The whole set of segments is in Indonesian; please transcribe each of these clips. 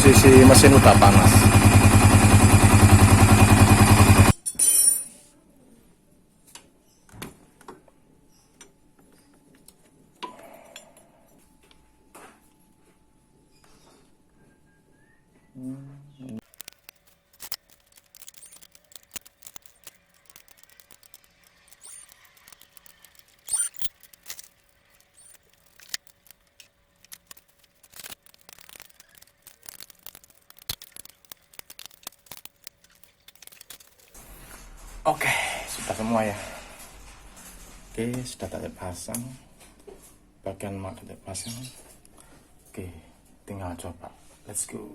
posisi mesin udah panas. Oke, sudah semua ya. Oke, sudah tak pasang. Bagian mak tak pasang. Oke, tinggal coba. Let's go.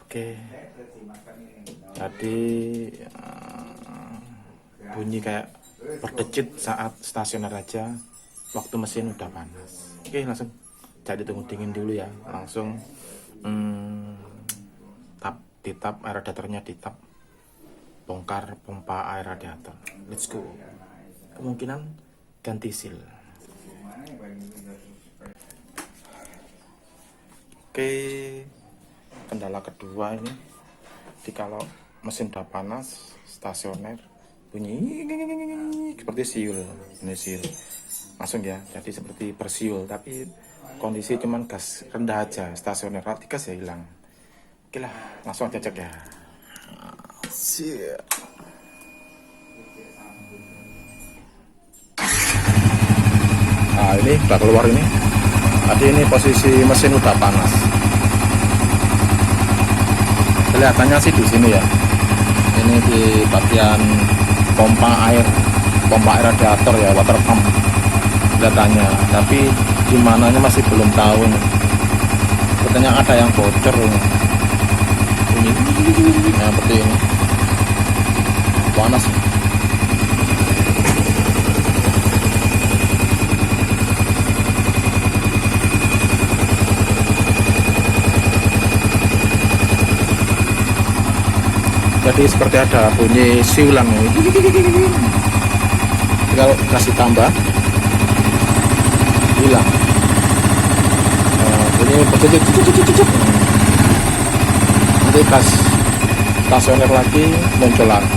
Oke, tadi bunyi kayak berdecit saat stasioner aja, waktu mesin udah panas. Oke, langsung jadi tunggu dingin dulu ya. Langsung ditap air radiatornya, ditap, bongkar pompa air radiator. Let's go. Kemungkinan ganti seal. Oke, kendala kedua ini kalau mesin udah panas stasioner bunyi seperti siul. Ini siul langsung ya, jadi seperti bersiul, tapi kondisi cuman gas rendah aja, stasioner rati gas ya hilang. Oke lah, langsung aja cek ya. Siap. Nah, ini udah keluar ini. Tadi ini posisi mesin udah panas. Kelihatannya sih di sini ya. Ini di bagian pompa air radiator ya, water pump kelihatannya. Tapi di mananya masih belum tahu nih. Sepertinya ada yang bocor ini. Bunyi seperti ini. Panas. Jadi seperti ada bunyi siulan ini. Tinggal kasih tambah, hilang. Bunyi bercucuk. Nanti pas stasioner lagi muncul lagi.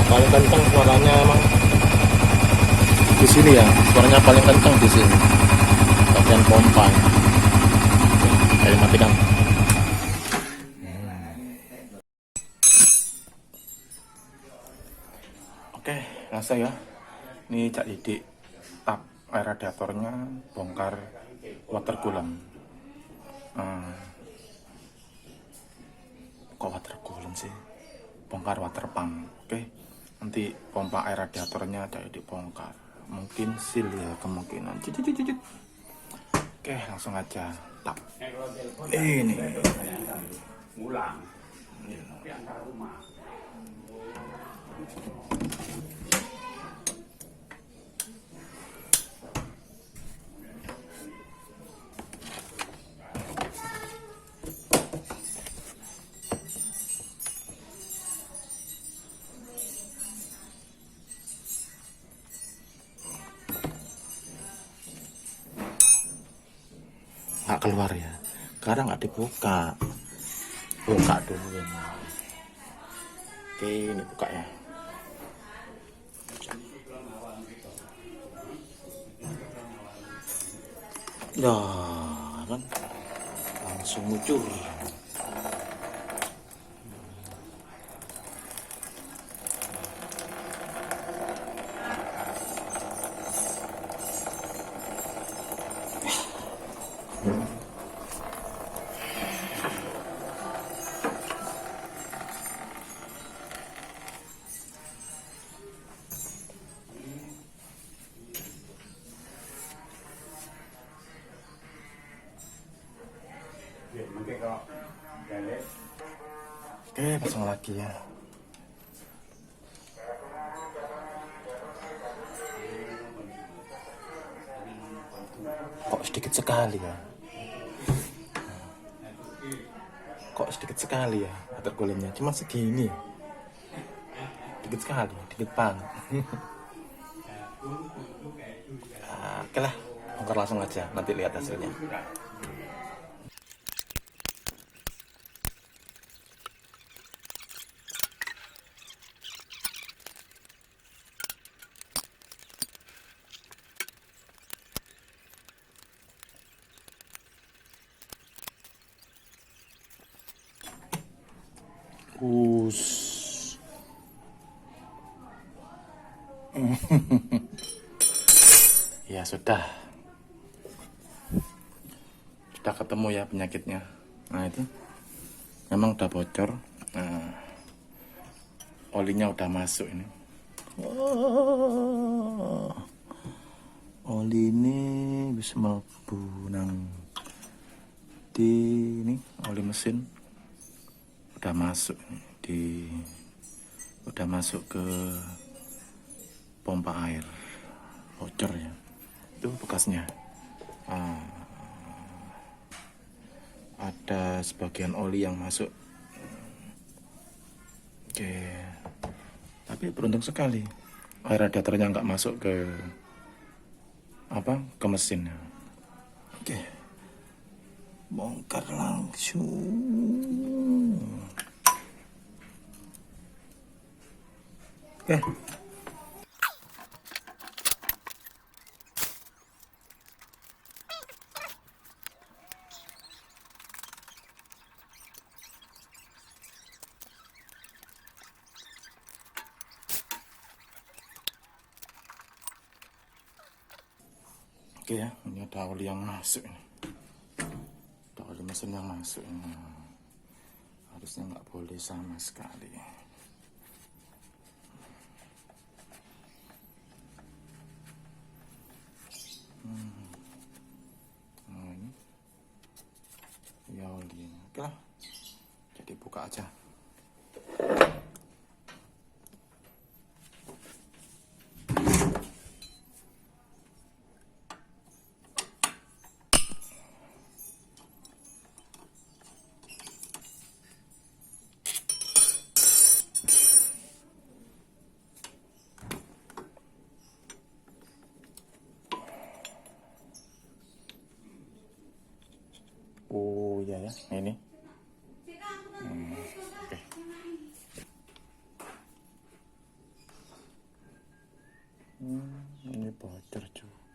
Paling kencang suaranya emang di sini ya, suaranya paling kencang di sini bagian pompa. Oke, matikan. Oke, langsung ya. Ini Cak Didik tap air radiatornya, bongkar water coolant. Kok water coolant sih? Bongkar water pump. Oke, nanti pompa air radiatornya ada dibongkar, mungkin seal ya kemungkinan. Cicit. Oke, langsung aja tap ini ulang. Nggak keluar ya, karena nggak dibuka. Buka dulu ini. Oke, ini buka ya. Ya kan langsung muncul. Oke, pasang lagi ya. Kok sedikit sekali ya? Kok sedikit sekali ya atur gulimnya? Cuma segini. Dikit sekali, dikit banget. Oke lah, bongkar langsung aja. Nanti lihat hasilnya. Ya sudah ketemu ya penyakitnya. Nah itu memang udah bocor. Nah, olinya udah masuk ini. Oli ini bisa melebu nang di ini oli mesin udah masuk udah masuk ke pompa air, bocor ya. Itu bekasnya. Ada sebagian oli yang masuk. Oke, tapi beruntung sekali air radiatornya nggak masuk ke mesinnya. Oke, bongkar langsung. Oke. Oke ya, ini ada oli yang masuk ini. Ada oli mesin yang masuk ini. Harusnya nggak boleh sama sekali. Nah ini ya oli. Oke lah, jadi buka aja. Oh iya ya, ini. Oke. Ini bocor juga.